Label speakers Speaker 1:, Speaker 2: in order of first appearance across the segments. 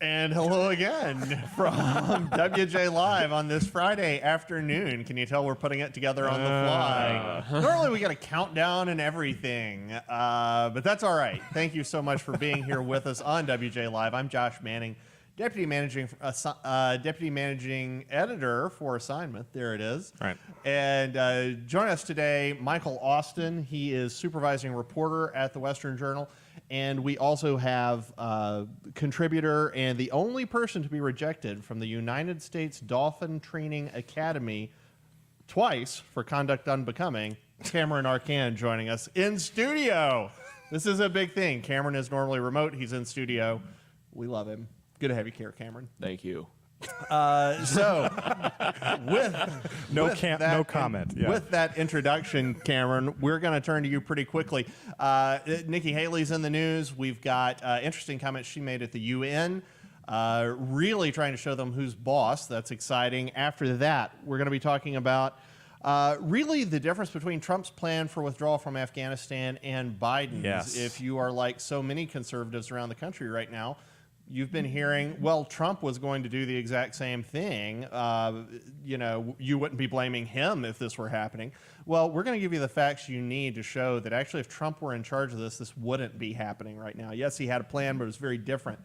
Speaker 1: And hello again from WJ Live on this Friday afternoon. Can you tell we're putting it together on the fly? Normally we got a countdown and everything, but that's all right. Thank you so much for being here with us on WJ Live. I'm Josh Manning, Deputy Managing Editor for Assignment. There it is.
Speaker 2: Right.
Speaker 1: And join us today, Michael Austin. He is Supervising Reporter at the Western Journal. And we also have contributor and the only person to be rejected from the United States Dolphin Training Academy twice for conduct unbecoming, Cameron Arcan, joining us in studio. This is a big thing. Cameron is normally remote. He's in studio. We love him. Good to have you here, Cameron.
Speaker 3: Thank you.
Speaker 1: So,
Speaker 2: no comment. Yeah.
Speaker 1: With that introduction, Cameron, we're going to turn to you pretty quickly. Nikki Haley's in the news. We've got interesting comments she made at the UN, really trying to show them who's boss. That's exciting. After that, we're going to be talking about really the difference between Trump's plan for withdrawal from Afghanistan and Biden's.
Speaker 2: Yes.
Speaker 1: If you are like so many conservatives around the country right now, you've been hearing, well, Trump was going to do the exact same thing. You wouldn't be blaming him if this were happening. Well, we're going to give you the facts you need to show that actually if Trump were in charge of this wouldn't be happening right now. Yes, he had a plan, but it was very different.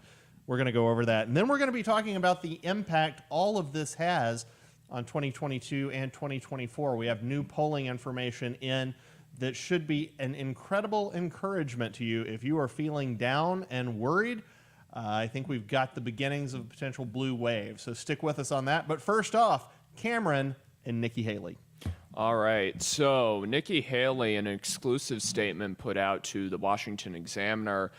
Speaker 1: We're going to go over that. And then we're going to be talking about the impact all of this has on 2022 and 2024. We have new polling information in that should be an incredible encouragement to you if you are feeling down and worried. I think we've got the beginnings of a potential blue wave, so stick with us on that. But first off, Cameron and Nikki Haley.
Speaker 3: All right, so Nikki Haley, in an exclusive statement put out to the Washington Examiner,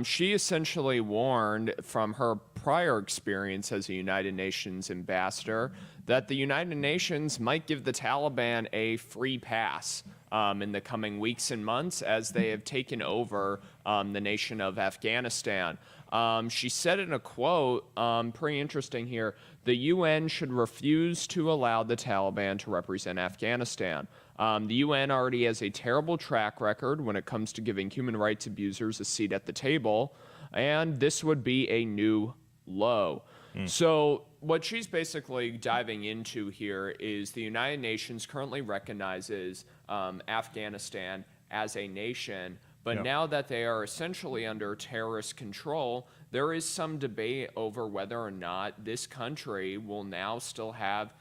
Speaker 3: she essentially warned from her prior experience as a United Nations ambassador that the United Nations might give the Taliban a free pass in the coming weeks and months as they have taken over the nation of Afghanistan. She said in a quote, pretty interesting here, the UN should refuse to allow the Taliban to represent Afghanistan. The UN already has a terrible track record when it comes to giving human rights abusers a seat at the table, and this would be a new low. So what she's basically diving into here is the United Nations currently recognizes Afghanistan as a nation, but now that they are essentially under terrorist control, there is some debate over whether or not this country will now still have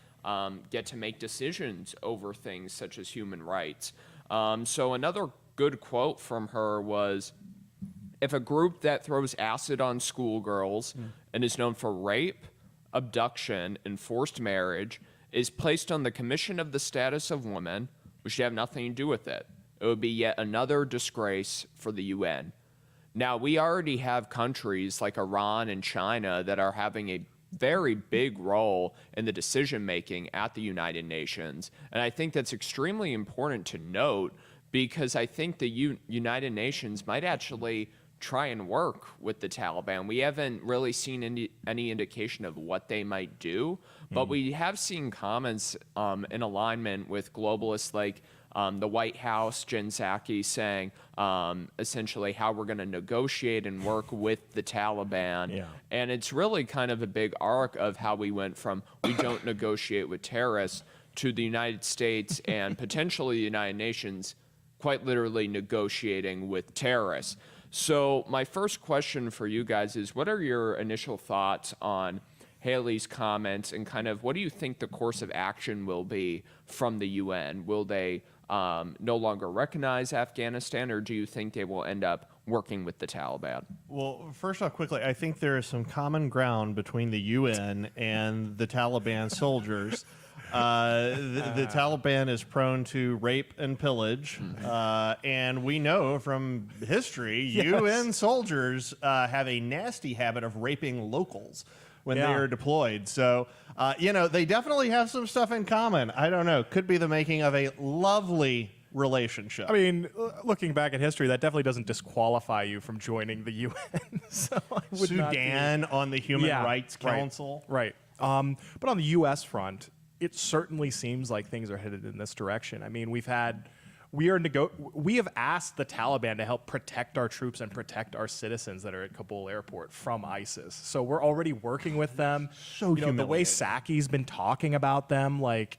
Speaker 3: get to make decisions over things such as human rights. So another good quote from her was, if a group that throws acid on schoolgirls and is known for rape, abduction, and forced marriage is placed on the Commission of the Status of Women, we should have nothing to do with it. It would be yet another disgrace for the UN. Now, we already have countries like Iran and China that are having a very big role in the decision-making at the United Nations. And I think that's extremely important to note because I think the United Nations might actually try and work with the Taliban. We haven't really seen any indication of what they might do, but we have seen comments in alignment with globalists like the White House, Jen Psaki, saying essentially how we're going to negotiate and work with the Taliban.
Speaker 2: Yeah.
Speaker 3: And it's really kind of a big arc of how we went from we don't negotiate with terrorists to the United States and potentially the United Nations quite literally negotiating with terrorists. So my first question for you guys is, what are your initial thoughts on Haley's comments and kind of what do you think the course of action will be from the UN? Will they no longer recognize Afghanistan, or do you think they will end up working with the Taliban?
Speaker 1: Well, first off, quickly, I think there is some common ground between the UN and the Taliban soldiers. The Taliban is prone to rape and pillage, and we know from history, UN soldiers have a nasty habit of raping locals when they are deployed. So, they definitely have some stuff in common. I don't know. Could be the making of a lovely relationship.
Speaker 2: I mean, looking back at history, that definitely doesn't disqualify you from joining the UN. So I would
Speaker 1: Sudan
Speaker 2: not
Speaker 1: on the Human Rights Council.
Speaker 2: Right. But on the U.S. front, it certainly seems like things are headed in this direction. I mean, we've had we have asked the Taliban to help protect our troops and protect our citizens that are at Kabul airport from ISIS. So we're already working with them.
Speaker 1: So
Speaker 2: the way
Speaker 1: humiliating.
Speaker 2: Saki's been talking about them, like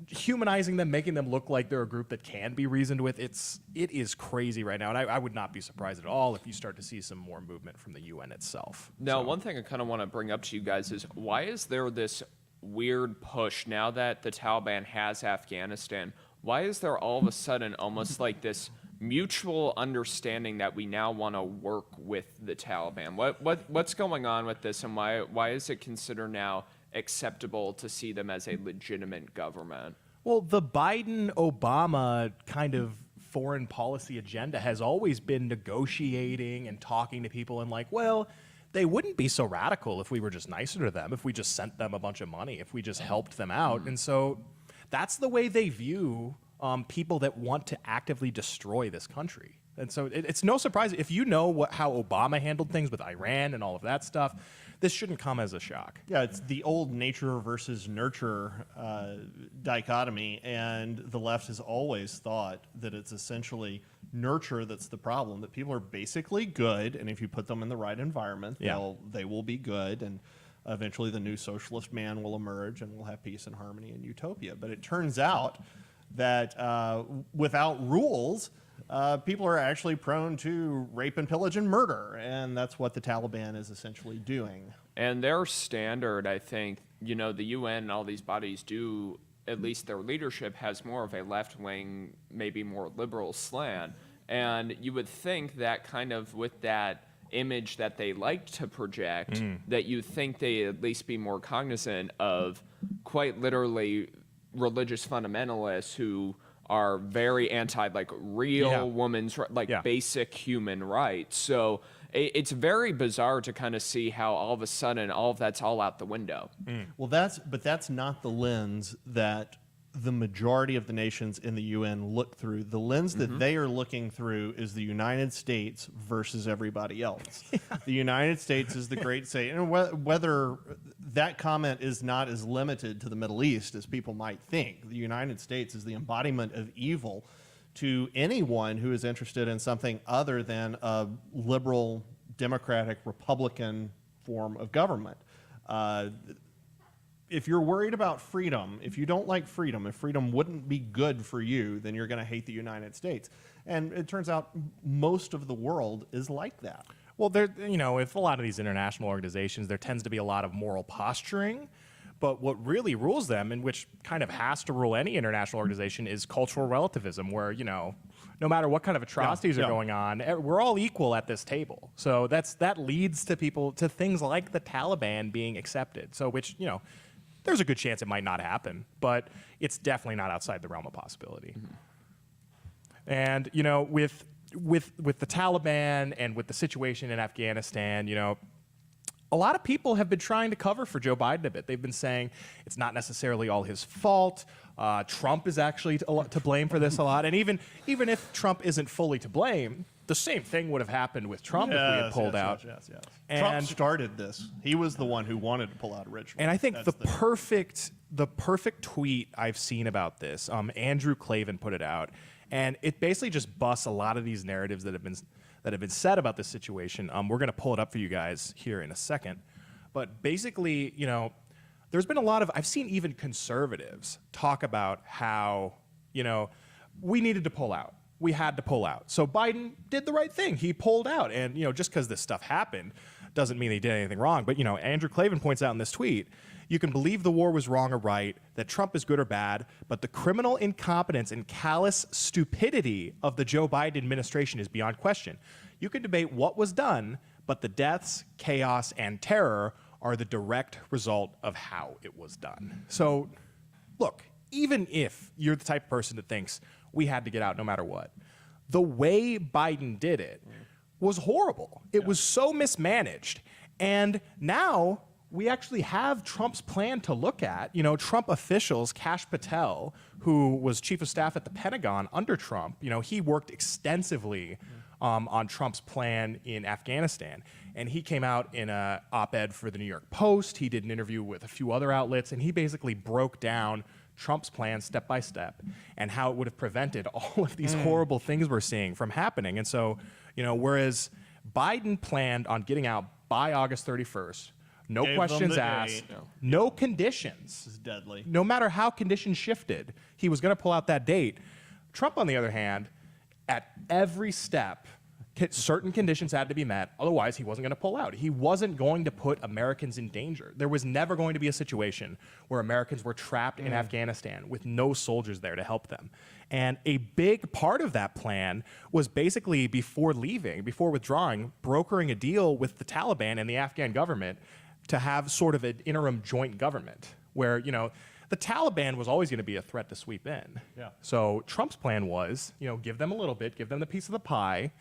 Speaker 2: humanizing them, making them look like they're a group that can be reasoned with, it is crazy right now. And I would not be surprised at all if you start to see some more movement from the UN itself.
Speaker 3: Now, one thing I kind of want to bring up to you guys is, why is there this weird push now that the Taliban has Afghanistan? Why is there all of a sudden almost like this mutual understanding that we now want to work with the Taliban? What's going on with this, and why is it considered now acceptable to see them as a legitimate government?
Speaker 2: Well, the Biden-Obama kind of foreign policy agenda has always been negotiating and talking to people and like, well, they wouldn't be so radical if we were just nicer to them, if we just sent them a bunch of money, if we just helped them out. And so that's the way they view people that want to actively destroy this country. And so it's no surprise if you know how Obama handled things with Iran and all of that stuff. This shouldn't come as a shock.
Speaker 1: Yeah, it's the old nature versus nurture dichotomy, and the left has always thought that it's essentially nurture that's the problem, that people are basically good, and if you put them in the right environment, they will be good, and eventually the new socialist man will emerge, and we'll have peace and harmony and utopia. But it turns out that without rules, people are actually prone to rape and pillage and murder, and that's what the Taliban is essentially doing.
Speaker 3: And their standard, I think, the UN and all these bodies do, at least their leadership has more of a left-wing, maybe more liberal slant. And you would think that kind of with that image that they like to project, that you think they at least be more cognizant of quite literally religious fundamentalists who are very anti real women's basic human rights. So it's very bizarre to kind of see how all of a sudden all of that's all out the window.
Speaker 1: Well, that's not the lens that the majority of the nations in the UN look through. The lens that they are looking through is the United States versus everybody else. The United States is the great state. And whether that comment is not as limited to the Middle East as people might think, the United States is the embodiment of evil to anyone who is interested in something other than a liberal, democratic, Republican form of government. If you're worried about freedom, if you don't like freedom, if freedom wouldn't be good for you, then you're going to hate the United States. And it turns out most of the world is like that.
Speaker 2: Well, with a lot of these international organizations, there tends to be a lot of moral posturing. But what really rules them, and which kind of has to rule any international organization, is cultural relativism, where, no matter what kind of atrocities are going on, we're all equal at this table. So that leads to things like the Taliban being accepted. So which, there's a good chance it might not happen, but it's definitely not outside the realm of possibility. And, with the Taliban and with the situation in Afghanistan, a lot of people have been trying to cover for Joe Biden a bit. They've been saying it's not necessarily all his fault. Trump is actually to blame for this a lot. And even if Trump isn't fully to blame, the same thing would have happened with Trump if we had pulled out.
Speaker 1: Yes. Trump started this. He was the one who wanted to pull out originally.
Speaker 2: And I think the perfect tweet I've seen about this, Andrew Klavan put it out, and it basically just busts a lot of these narratives that have been said about this situation. We're going to pull it up for you guys here in a second. But basically, there's been a lot of, I've seen even conservatives talk about how, we needed to pull out. We had to pull out. So Biden did the right thing. He pulled out. And, just because this stuff happened doesn't mean he did anything wrong. But, Andrew Klavan points out in this tweet, you can believe the war was wrong or right, that Trump is good or bad, but the criminal incompetence and callous stupidity of the Joe Biden administration is beyond question. You can debate what was done, but the deaths, chaos, and terror are the direct result of how it was done. So, look, even if you're the type of person that thinks we had to get out no matter what, the way Biden did it was horrible. It was so mismanaged. And now we actually have Trump's plan to look at. Trump officials, Kash Patel, who was chief of staff at the Pentagon under Trump, he worked extensively on Trump's plan in Afghanistan. And he came out in an op-ed for the New York Post. He did an interview with a few other outlets, and he basically broke down Trump's plan step by step and how it would have prevented all of these horrible things we're seeing from happening. And so, whereas Biden planned on getting out by August 31st, no
Speaker 1: Gave them
Speaker 2: questions
Speaker 1: the
Speaker 2: asked,
Speaker 1: date.
Speaker 2: no conditions.
Speaker 1: This is deadly.
Speaker 2: No matter how conditions shifted, he was going to pull out that date. Trump, on the other hand, at every step, certain conditions had to be met. Otherwise, he wasn't going to pull out. He wasn't going to put Americans in danger. There was never going to be a situation where Americans were trapped in Afghanistan with no soldiers there to help them. And a big part of that plan was basically before leaving, before withdrawing, brokering a deal with the Taliban and the Afghan government to have sort of an interim joint government where, the Taliban was always going to be a threat to sweep in.
Speaker 1: Yeah.
Speaker 2: So Trump's plan was, give them a little bit, give them the piece of the pie,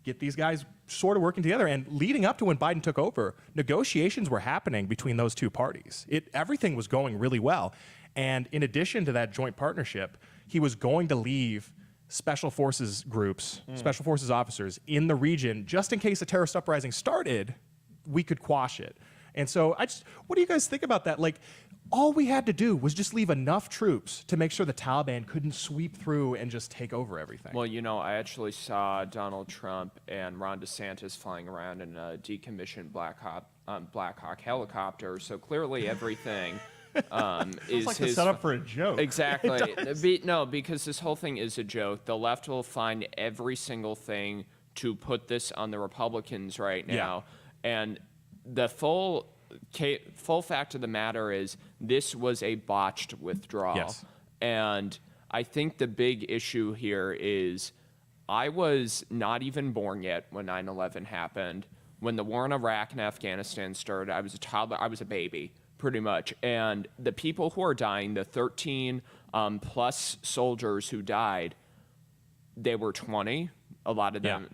Speaker 2: get these guys sort of working together. And leading up to when Biden took over, negotiations were happening between those two parties. Everything was going really well. And in addition to that joint partnership, he was going to leave special forces groups, special forces officers in the region, just in case a terrorist uprising started, we could quash it. And so what do you guys think about that? Like, all we had to do was just leave enough troops to make sure the Taliban couldn't sweep through and just take over everything.
Speaker 3: Well, I actually saw Donald Trump and Ron DeSantis flying around in a decommissioned Black Hawk helicopter. So clearly everything is
Speaker 1: It's like a
Speaker 3: his
Speaker 1: setup for a joke.
Speaker 3: Exactly. No, because this whole thing is a joke. The left will find every single thing to put this on the Republicans right now. And the full fact of the matter is this was a botched withdrawal.
Speaker 2: Yes.
Speaker 3: And I think the big issue here is I was not even born yet when 9/11 happened. When the war in Iraq and Afghanistan started, I was a toddler. I was a baby, pretty much. And the people who are dying, the 13 plus soldiers who died, they were 20. A lot of them,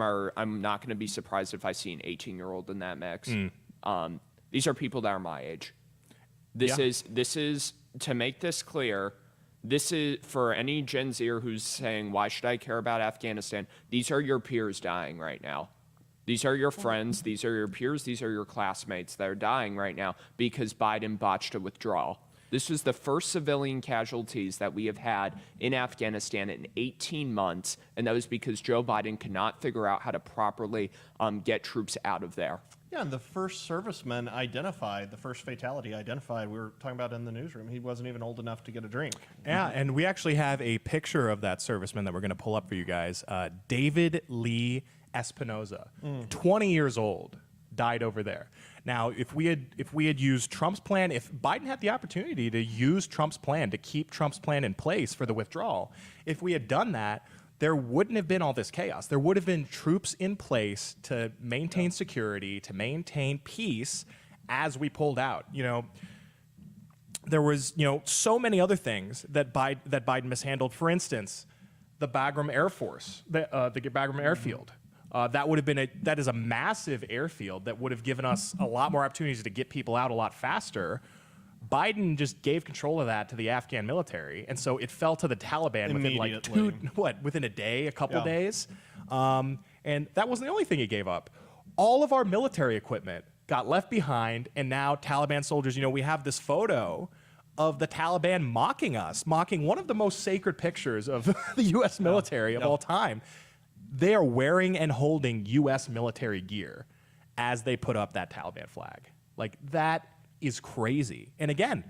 Speaker 3: are. I'm not going to be surprised if I see an 18-year-old in that mix. These are people that are my age. This is to make this clear. This is for any Gen Zer who's saying, "Why should I care about Afghanistan?" These are your peers dying right now. These are your friends. These are your peers. These are your classmates that are dying right now because Biden botched a withdrawal. This was the first civilian casualties that we have had in Afghanistan in 18 months, and that was because Joe Biden could not figure out how to properly get troops out of there.
Speaker 1: Yeah, and the first serviceman identified, the first fatality identified, we were talking about in the newsroom, he wasn't even old enough to get a drink.
Speaker 2: Yeah, and we actually have a picture of that serviceman that we're going to pull up for you guys. David Lee Espinoza, 20 years old, died over there. Now, if we had used Trump's plan, if Biden had the opportunity to use Trump's plan, to keep Trump's plan in place for the withdrawal, if we had done that, there wouldn't have been all this chaos. There would have been troops in place to maintain security, to maintain peace as we pulled out. There was, so many other things that Biden mishandled. For instance, the Bagram Air Force, the Bagram Airfield. That is a massive airfield that would have given us a lot more opportunities to get people out a lot faster. Biden just gave control of that to the Afghan military, and so it fell to the Taliban within a day, a couple days. And that wasn't the only thing he gave up. All of our military equipment got left behind, and now Taliban soldiers, we have this photo of the Taliban mocking us, mocking one of the most sacred pictures of the U.S. military of all time. They are wearing and holding U.S. military gear as they put up that Taliban flag. Like, that is crazy. And again,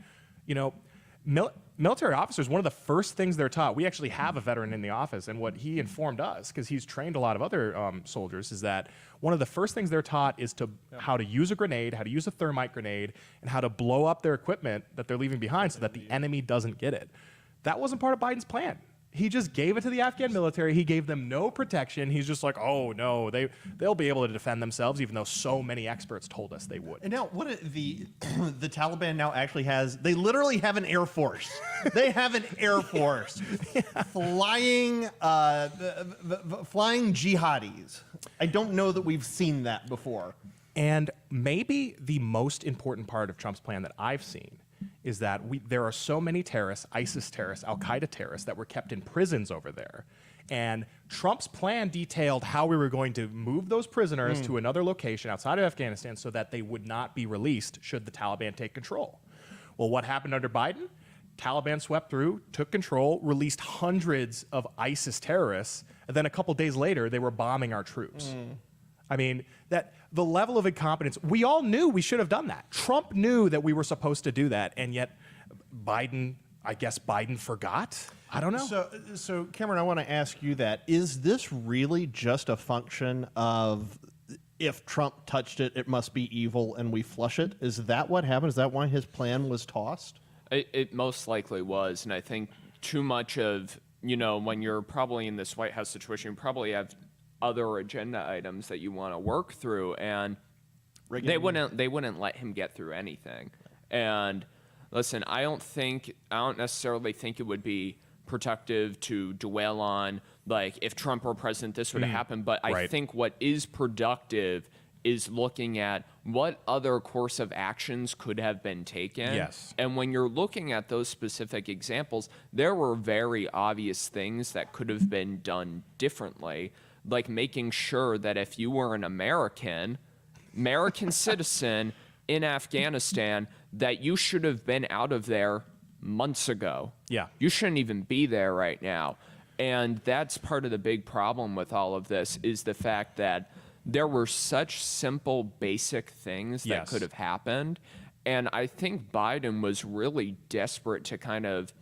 Speaker 2: military officers, one of the first things they're taught, we actually have a veteran in the office, and what he informed us, because he's trained a lot of other soldiers, is that one of the first things they're taught is how to use a grenade, how to use a thermite grenade, and how to blow up their equipment that they're leaving behind so that the enemy doesn't get it. That wasn't part of Biden's plan. He just gave it to the Afghan military. He gave them no protection. He's just like, oh, no, they'll be able to defend themselves, even though so many experts told us they would.
Speaker 1: And now, the Taliban now actually has, they literally have an air force. They have an air force. Flying jihadis. I don't know that we've seen that before.
Speaker 2: And maybe the most important part of Trump's plan that I've seen is that there are so many terrorists, ISIS terrorists, Al-Qaeda terrorists, that were kept in prisons over there. And Trump's plan detailed how we were going to move those prisoners to another location outside of Afghanistan so that they would not be released should the Taliban take control. Well, what happened under Biden? Taliban swept through, took control, released hundreds of ISIS terrorists, and then a couple days later, they were bombing our troops. I mean, that the level of incompetence, we all knew we should have done that. Trump knew that we were supposed to do that, and yet Biden, I guess Biden forgot? I don't know.
Speaker 1: So Cameron, I want to ask you that. Is this really just a function of if Trump touched it, it must be evil and we flush it? Is that what happened? Is that why his plan was tossed?
Speaker 3: It most likely was, and I think too much of, when you're probably in this White House situation, you probably have other agenda items that you want to work through, and they wouldn't let him get through anything. And listen, I don't necessarily think it would be productive to dwell on, like, if Trump were president, this would have happened. But I think what is productive is looking at what other course of actions could have been taken.
Speaker 2: Yes.
Speaker 3: And when you're looking at those specific examples, there were very obvious things that could have been done differently, like making sure that if you were an American citizen in Afghanistan, that you should have been out of there months ago.
Speaker 2: Yeah.
Speaker 3: You shouldn't even be there right now. And that's part of the big problem with all of this, is the fact that there were such simple, basic things that
Speaker 2: Yes.
Speaker 3: could have happened. And I think Biden was really desperate to kind of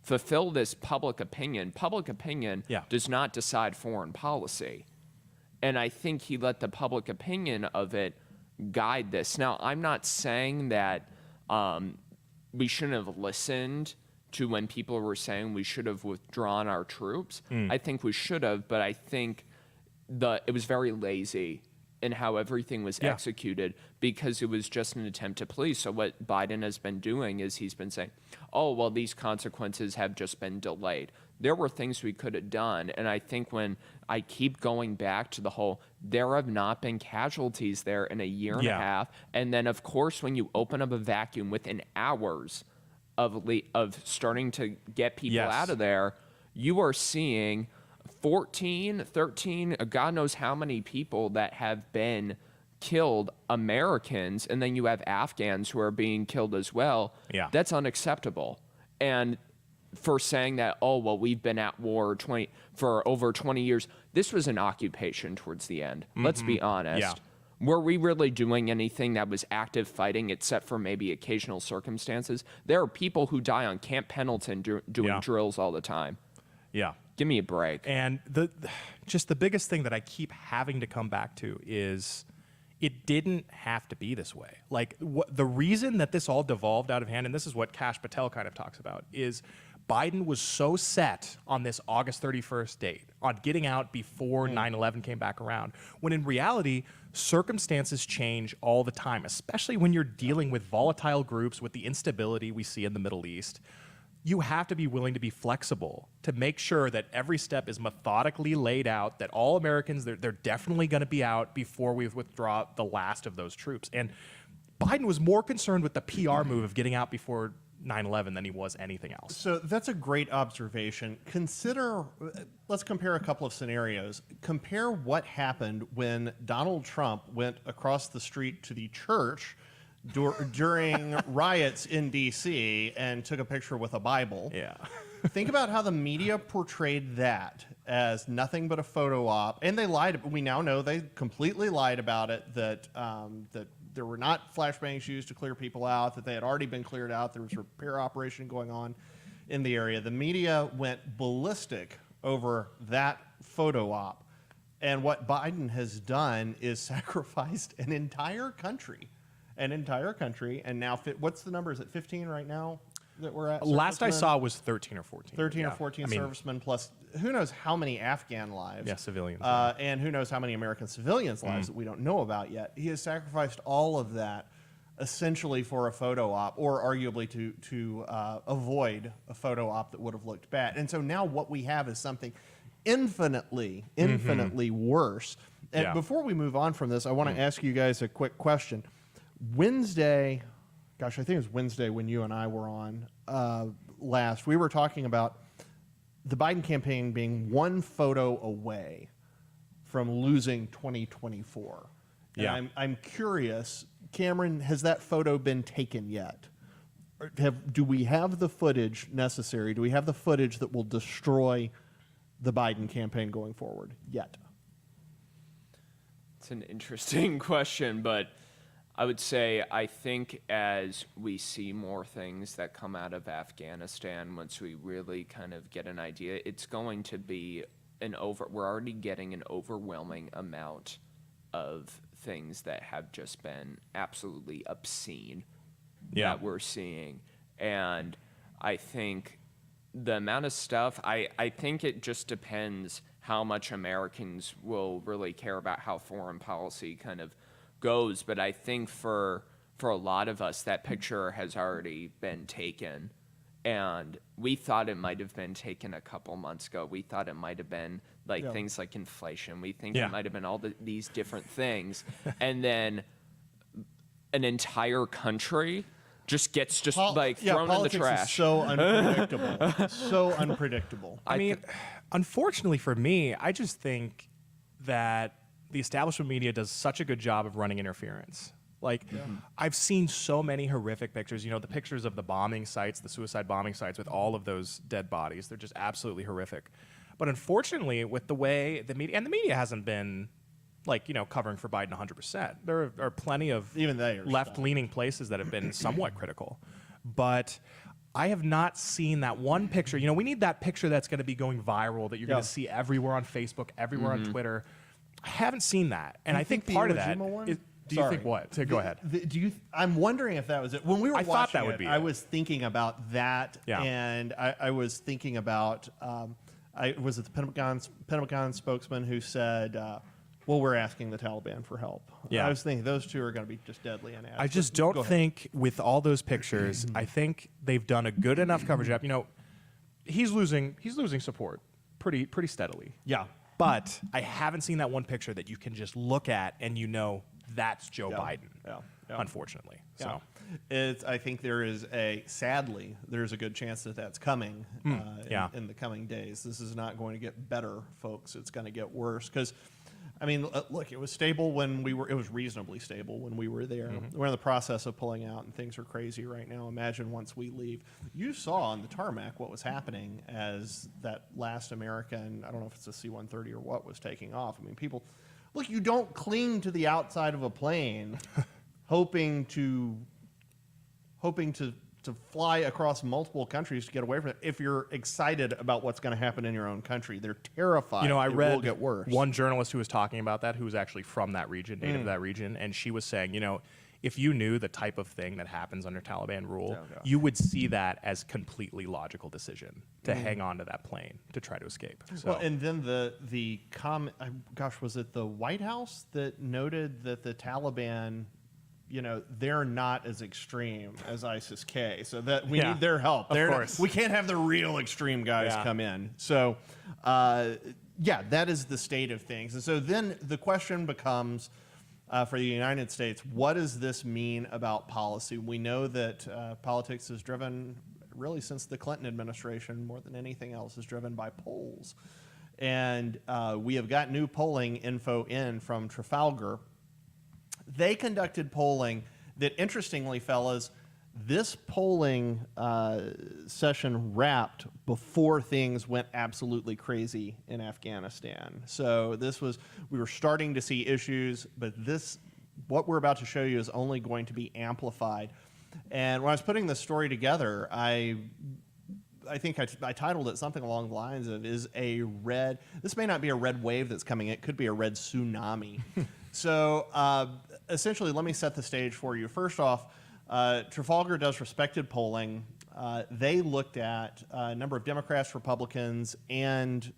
Speaker 3: fulfill this public opinion. Public opinion does not decide foreign policy. And I think he let the public opinion of it guide this. Now, I'm not saying that we shouldn't have listened to when people were saying we should have withdrawn our troops. I think we should have, but I think it was very lazy in how everything was executed, because it was just an attempt to police. So what Biden has been doing is he's been saying, oh, well, these consequences have just been delayed. There were things we could have done. And I think when I keep going back to the whole, there have not been casualties there in a year and a half. And then, of course, when you open up a vacuum within hours of starting to get people out of there, you are seeing 14, 13, God knows how many people that have been killed, Americans, and then you have Afghans who are being killed as well.
Speaker 2: Yeah.
Speaker 3: That's unacceptable. And for saying that, oh, well, we've been at war for over 20 years, this was an occupation towards the end. Let's be honest.
Speaker 2: Yeah.
Speaker 3: Were we really doing anything that was active fighting except for maybe occasional circumstances? There are people who die on Camp Pendleton doing drills all the time.
Speaker 2: Yeah.
Speaker 3: Give me a break.
Speaker 2: And just the biggest thing that I keep having to come back to is it didn't have to be this way. Like, the reason that this all devolved out of hand, and this is what Kash Patel kind of talks about, is Biden was so set on this August 31st date, on getting out before 9/11 came back around, when in reality, circumstances change all the time, especially when you're dealing with volatile groups, with the instability we see in the Middle East. You have to be willing to be flexible to make sure that every step is methodically laid out, that all Americans, they're definitely going to be out before we withdraw the last of those troops. And Biden was more concerned with the PR move of getting out before 9/11 than he was anything else.
Speaker 1: So that's a great observation. Let's compare a couple of scenarios. Compare what happened when Donald Trump went across the street to the church during riots in D.C. and took a picture with a Bible.
Speaker 2: Yeah.
Speaker 1: Think about how the media portrayed that as nothing but a photo op, and they lied. We now know they completely lied about it. That there were not flashbangs used to clear people out. That they had already been cleared out. There was a repair operation going on in the area. The media went ballistic over that photo op, and what Biden has done is sacrificed an entire country. And now, what's the number? Is it 15 right now that we're at?
Speaker 2: Last I saw was 13 or 14.
Speaker 1: 13 or 14 servicemen, plus who knows how many Afghan lives.
Speaker 2: Yeah, civilians.
Speaker 1: And who knows how many American civilians' lives that we don't know about yet. He has sacrificed all of that essentially for a photo op, or arguably to avoid a photo op that would have looked bad. And so now what we have is something infinitely worse. And before we move on from this, I want to ask you guys a quick question. Wednesday, I think it was Wednesday when you and I were on last, we were talking about the Biden campaign being one photo away from losing 2024. And I'm curious, Cameron, has that photo been taken yet? do we have the footage necessary? Do we have the footage that will destroy the Biden campaign going forward yet?
Speaker 3: It's an interesting question, but I would say I think as we see more things that come out of Afghanistan, once we really kind of get an idea, it's going to be we're already getting an overwhelming amount of things that have just been absolutely obscene that we're seeing. And I think the amount of stuff, I think it just depends how much Americans will really care about how foreign policy kind of goes. But I think for a lot of us, that picture has already been taken. And we thought it might have been taken a couple months ago. We thought it might have been like things like inflation. We think it might have been all these different things. And then an entire country just gets thrown in the trash.
Speaker 1: Is so unpredictable. So unpredictable.
Speaker 2: I mean, unfortunately for me, I just think that the establishment media does such a good job of running interference. Like, I've seen so many horrific pictures. You know, the pictures of the bombing sites, the suicide bombing sites with all of those dead bodies. They're just absolutely horrific. But unfortunately, with the way the media hasn't been, like, you know, covering for Biden 100%. There are plenty of
Speaker 1: even they are
Speaker 2: left-leaning places that have been somewhat critical. But I have not seen that one picture. You know, we need that picture that's going to be going viral, that you're going to see everywhere on Facebook, everywhere on Twitter. I haven't seen that. And I think part of that is... Do you think what? Go ahead.
Speaker 1: I'm wondering if that was it. When we were watching
Speaker 2: thought that would be
Speaker 1: I was thinking about that,
Speaker 2: Yeah.
Speaker 1: and I was thinking about, was it the Pentagon spokesman who said, well, we're asking the Taliban for help.
Speaker 2: Yeah.
Speaker 1: I was thinking those two are going to be just deadly inadequate.
Speaker 2: I just don't think with all those pictures, I think they've done a good enough coverage up. You know, he's losing support pretty steadily.
Speaker 1: Yeah.
Speaker 2: But I haven't seen that one picture that you can just look at and you know that's Joe Biden.
Speaker 1: Yeah.
Speaker 2: Unfortunately.
Speaker 1: Yeah.
Speaker 2: So
Speaker 1: I think sadly, there's a good chance that that's coming in the coming days. This is not going to get better, folks. It's going to get worse. Because, I mean, look, it was stable when it was reasonably stable when we were there. We're in the process of pulling out, and things are crazy right now. Imagine once we leave. You saw on the tarmac what was happening as that last American, I don't know if it's a C-130 or what, was taking off. I mean, people... Look, you don't cling to the outside of a plane hoping to fly across multiple countries to get away from it if you're excited about what's going to happen in your own country. They're terrified.
Speaker 2: You know, I
Speaker 1: it
Speaker 2: read
Speaker 1: will get worse.
Speaker 2: One journalist who was talking about that, who was actually from that region, native to that region, and she was saying, you know, if you knew the type of thing that happens under Taliban rule, you would see that as completely logical decision to hang on to that plane to try to escape. So.
Speaker 1: Well, and then was it the White House that noted that the Taliban, you know, they're not as extreme as ISIS-K, so that we need their help.
Speaker 2: Of course.
Speaker 1: We can't have the real extreme guys come in. So, that is the state of things. And so then the question becomes, for the United States, what does this mean about policy? We know that politics is driven, really since the Clinton administration, more than anything else, is driven by polls. And we have got new polling info in from Trafalgar. They conducted polling that, interestingly, fellas, this polling session wrapped before things went absolutely crazy in Afghanistan. So we were starting to see issues, but what we're about to show you is only going to be amplified. And when I was putting this story together, I think I titled it something along the lines of, this may not be a red wave that's coming, it could be a red tsunami. So essentially, let me set the stage for you. First off, Trafalgar does respected polling. They looked at a number of Democrats, Republicans, and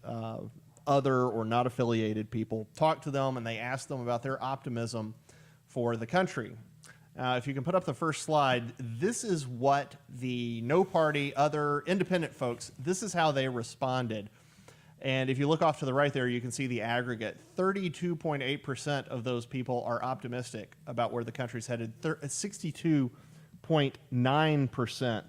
Speaker 1: other or not affiliated people, talked to them, and they asked them about their optimism for the country. If you can put up the first slide, this is what the no party, other independent folks, this is how they responded. And if you look off to the right there, you can see the aggregate. 32.8% of those people are optimistic about where the country's headed. 62.9%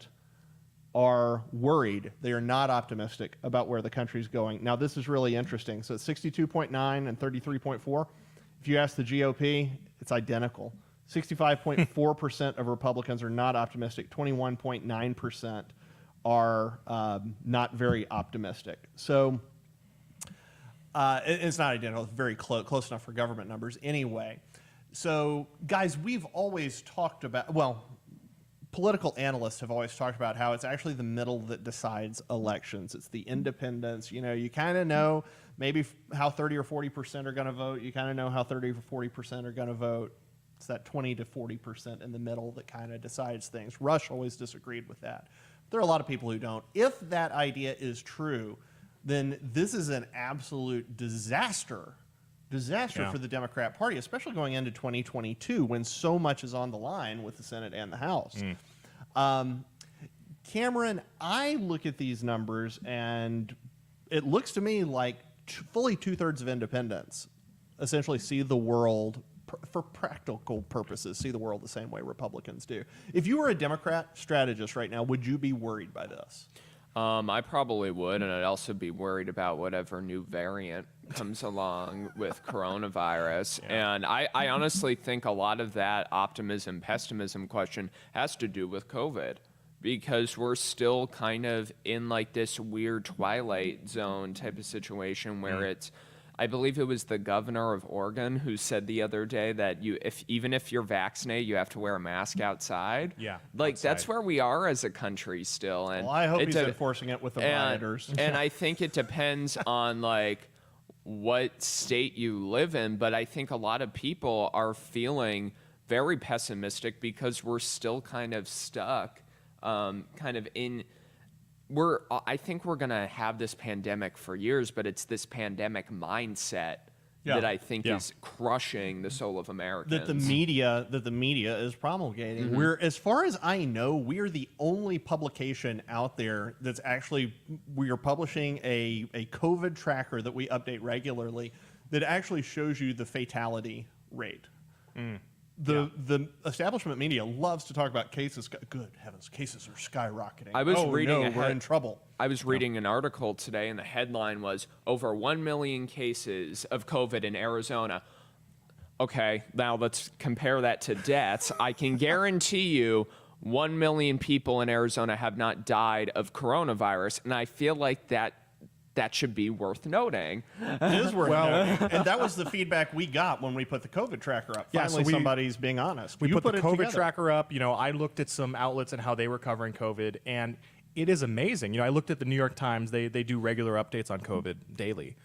Speaker 1: are worried. They are not optimistic about where the country's going. Now, this is really interesting. So it's 62.9 and 33.4. If you ask the GOP, it's identical. 65.4% of Republicans are not optimistic. 21.9% are not very optimistic. So it's not identical. It's very close enough for government numbers anyway. So, guys, we've always talked about, well, political analysts have always talked about how it's actually the middle that decides elections. It's the independents. You know, you kind of know maybe how 30 or 40% are going to vote. You kind of know how 30 or 40% are going to vote. It's that 20 to 40% in the middle that kind of decides things. Rush always disagreed with that. There are a lot of people who don't. If that idea is true, then this is an absolute disaster for the Democrat Party, especially going into 2022 when so much is on the line with the Senate and the House. Cameron, I look at these numbers and it looks to me like fully 2/3 of independents essentially see the world, for practical purposes, see the world the same way Republicans do. If you were a Democrat strategist right now, would you be worried by this?
Speaker 3: I probably would, and I'd also be worried about whatever new variant comes along with coronavirus. Yeah. And I honestly think a lot of that optimism, pessimism question has to do with COVID, because we're still kind of in like this weird twilight zone type of situation where it's, I believe it was the governor of Oregon who said the other day that even if you're vaccinated, you have to wear a mask outside.
Speaker 2: Yeah,
Speaker 3: like
Speaker 2: outside.
Speaker 3: That's where we are as a country still. And
Speaker 1: well, I hope he's enforcing it with the rioters.
Speaker 3: And I think it depends on like what state you live in, but I think a lot of people are feeling very pessimistic because we're still kind of stuck, I think we're going to have this pandemic for years, but it's this pandemic mindset that I think is crushing the soul of Americans.
Speaker 1: That the media is promulgating. As far as I know, we're the only publication out there that's actually, we are publishing a COVID tracker that we update regularly that actually shows you the fatality rate. The establishment media loves to talk about cases. Good heavens, cases are skyrocketing. We're in trouble.
Speaker 3: I was reading an article today, and the headline was, over 1 million cases of COVID in Arizona. Okay, now let's compare that to deaths. I can guarantee you 1 million people in Arizona have not died of coronavirus, and I feel like that should be worth noting.
Speaker 1: It is worth noting. And that was the feedback we got when we put the COVID tracker up. Finally, somebody's being honest.
Speaker 2: We put the COVID tracker up. You know, I looked at some outlets and how they were covering COVID, and it is amazing. You know, I looked at the New York Times. They do regular updates on COVID daily,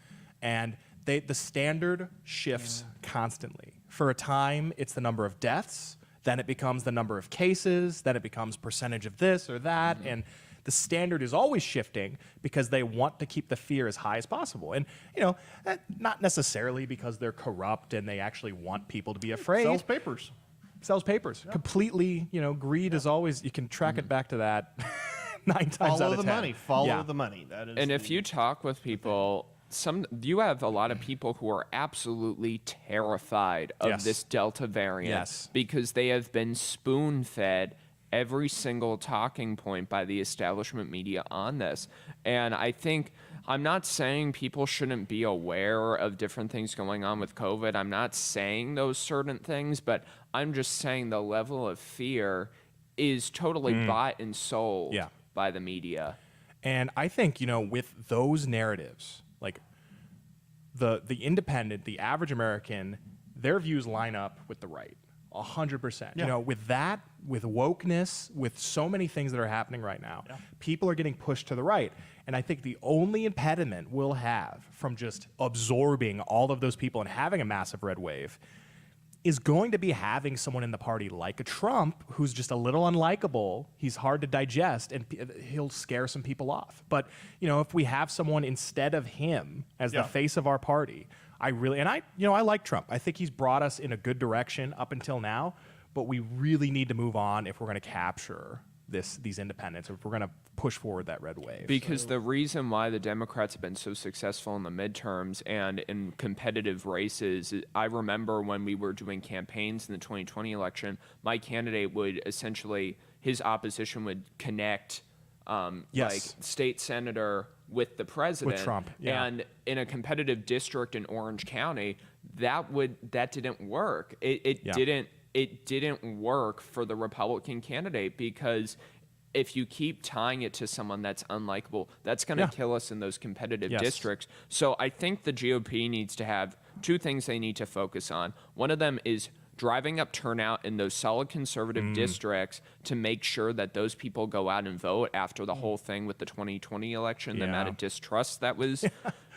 Speaker 2: and the standard shifts constantly. For a time, it's the number of deaths. Then it becomes the number of cases. Then it becomes percentage of this or that, and the standard is always shifting because they want to keep the fear as high as possible. And, you know, not necessarily because they're corrupt and they actually want people to be afraid.
Speaker 1: Sells papers.
Speaker 2: Yeah. Completely, you know, greed is always, you can track it back to that 9 times out of 10.
Speaker 1: Follow the money. Follow the money. That is.
Speaker 3: And if you talk with people, you have a lot of people who are absolutely terrified of this Delta variant because they have been spoon-fed every single talking point by the establishment media on this. And I think, I'm not saying people shouldn't be aware of different things going on with COVID. I'm not saying those certain things, but I'm just saying the level of fear is totally bought and sold by the media.
Speaker 2: And I think, you know, with those narratives, like the independent, the average American, their views line up with the right. 100%. You know, with that, with wokeness, with so many things that are happening right now, people are getting pushed to the right. And I think the only impediment we'll have from just absorbing all of those people and having a massive red wave is going to be having someone in the party like a Trump who's just a little unlikable. He's hard to digest, and he'll scare some people off. But, you know, if we have someone instead of him as the face of our party, I like Trump. I think he's brought us in a good direction up until now, but we really need to move on if we're going to capture these independents, if we're going to push forward that red wave.
Speaker 3: Because the reason why the Democrats have been so successful in the midterms and in competitive races, I remember when we were doing campaigns in the 2020 election, my candidate would essentially, his opposition would connect like state senator with the president.
Speaker 2: With Trump,
Speaker 3: And in a competitive district in Orange County, that didn't work. It didn't it didn't work for the Republican candidate, because if you keep tying it to someone that's unlikable, that's going to kill us in those competitive districts. So I think the GOP needs to have two things they need to focus on. One of them is driving up turnout in those solid conservative districts to make sure that those people go out and vote after the whole thing with the 2020 election, the amount of distrust that was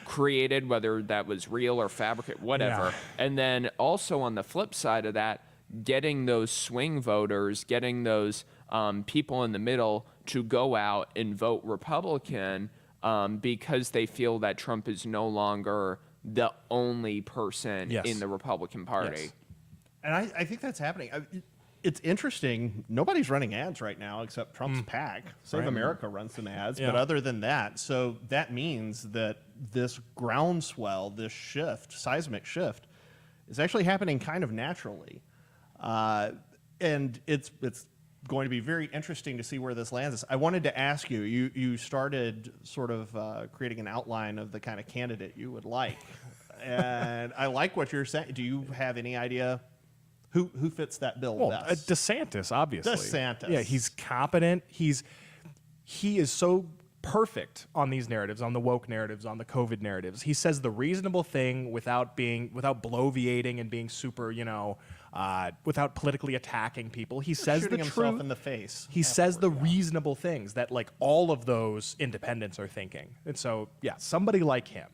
Speaker 3: created, whether that was real or fabricated, whatever. And then also on the flip side of that, getting those swing voters, getting those people in the middle to go out and vote Republican because they feel that Trump is no longer the only person in the Republican Party.
Speaker 1: And I think that's happening. It's interesting. Nobody's running ads right now except Trump's PAC. Save America runs some ads. But other than that, so that means that this groundswell, this shift, seismic shift, is actually happening kind of naturally. And it's going to be very interesting to see where this lands us. I wanted to ask you, you started sort of creating an outline of the kind of candidate you would like. And I like what you're saying. Do you have any idea who fits that bill best?
Speaker 2: DeSantis, obviously.
Speaker 1: DeSantis.
Speaker 2: Yeah, he's competent. He is so perfect on these narratives, on the woke narratives, on the COVID narratives. He says the reasonable thing without bloviating and being super, without politically attacking people. He says the
Speaker 1: Shooting himself
Speaker 2: truth
Speaker 1: in the face.
Speaker 2: He says the reasonable things that like all of those independents are thinking. And so, somebody like him,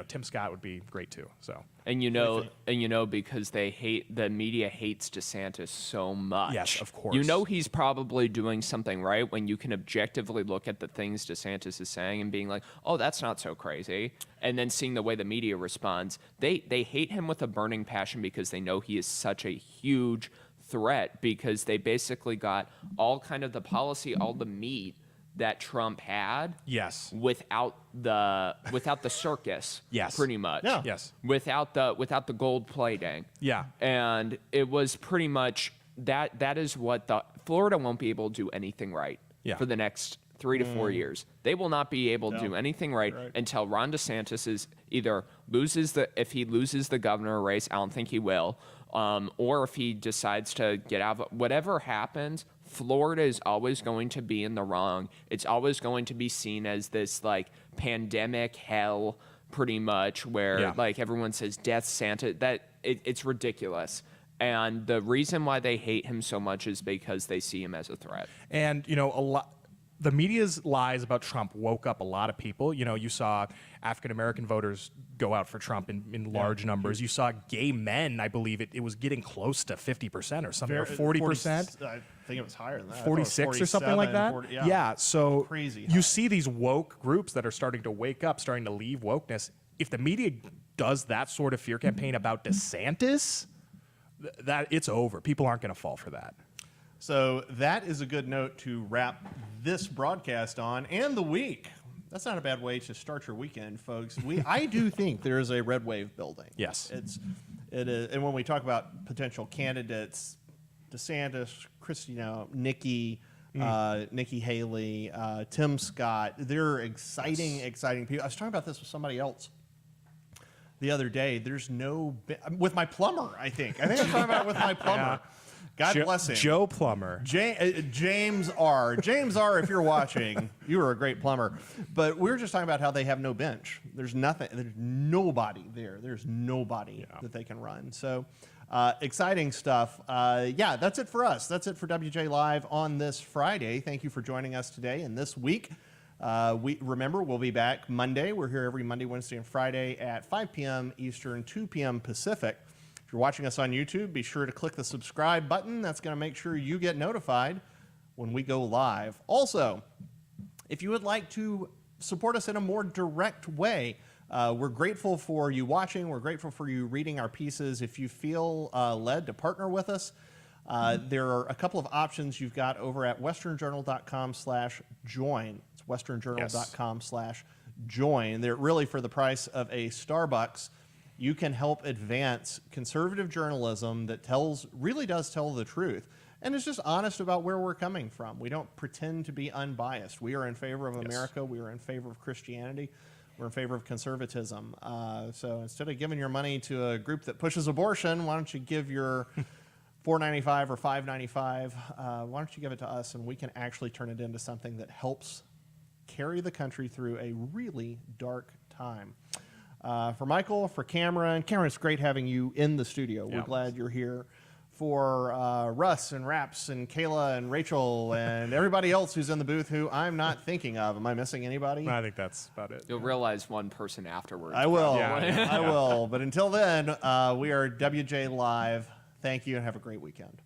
Speaker 2: Tim Scott would be great too. So.
Speaker 3: And because the media hates DeSantis so much.
Speaker 2: Yes, of course.
Speaker 3: He's probably doing something right when you can objectively look at the things DeSantis is saying and being like, oh, that's not so crazy. And then seeing the way the media responds. They hate him with a burning passion because they know he is such a huge threat, because they basically got all kind of the policy, all the meat that Trump had, without the circus, pretty much, without the gold plating, and it was pretty much that. That is what Florida won't be able to do anything right for the next 3 to 4 years. They will not be able to do anything right until Ron DeSantis is either if he loses the governor race, I don't think he will, or if he decides to get out. Whatever happens, Florida is always going to be in the wrong. It's always going to be seen as this like pandemic hell, pretty much, where like everyone says death Santa. It's ridiculous. And the reason why they hate him so much is because they see him as a threat.
Speaker 2: And the media's lies about Trump woke up a lot of people. You saw African-American voters go out for Trump in large numbers. You saw gay men, I believe it was getting close to 50% or something, or 40%.
Speaker 1: I think it was higher than that.
Speaker 2: 46 or something like that.
Speaker 1: 40,
Speaker 2: so
Speaker 1: crazy
Speaker 2: you see these woke groups that are starting to wake up, starting to leave wokeness. If the media does that sort of fear campaign about DeSantis, that it's over. People aren't going to fall for that.
Speaker 1: So that is a good note to wrap this broadcast on, and the week. That's not a bad way to start your weekend, folks. I do think there is a red wave building.
Speaker 2: Yes.
Speaker 1: It is, and when we talk about potential candidates, DeSantis, Nikki Haley, Tim Scott, they're exciting people. I was talking about this with somebody else the other day. There's with my plumber, I think. I was talking about it with my plumber. God bless him.
Speaker 2: Joe Plumber.
Speaker 1: James R. James R., if you're watching, you were a great plumber. But we were just talking about how they have no bench. There's nothing. There's nobody there. There's nobody that they can run. So exciting stuff. That's it for us. That's it for WJ Live on this Friday. Thank you for joining us today and this week. We'll be back Monday. We're here every Monday, Wednesday, and Friday at 5 p.m. Eastern, 2 p.m. Pacific. If you're watching us on YouTube, be sure to click the subscribe button. That's going to make sure you get notified when we go live. Also, if you would like to support us in a more direct way, we're grateful for you watching. We're grateful for you reading our pieces. If you feel led to partner with us, there are a couple of options you've got over at westernjournal.com/join. It's westernjournal.com/join. They're really for the price of a Starbucks. You can help advance conservative journalism that really does tell the truth and is just honest about where we're coming from. We don't pretend to be unbiased. We are in favor of America. We are in favor of Christianity. We're in favor of conservatism. So instead of giving your money to a group that pushes abortion, why don't you give your $4.95 or $5.95, why don't you give it to us and we can actually turn it into something that helps carry the country through a really dark time. For Michael, for Cameron, it's great having you in the studio. We're glad you're here. For Russ and Raps and Kayla and Rachel and everybody else who's in the booth who I'm not thinking of. Am I missing anybody?
Speaker 2: I think that's about it.
Speaker 3: You'll realize one person afterwards.
Speaker 1: I will.
Speaker 2: Yeah.
Speaker 1: I will. But until then, we are WJ Live. Thank you and have a great weekend.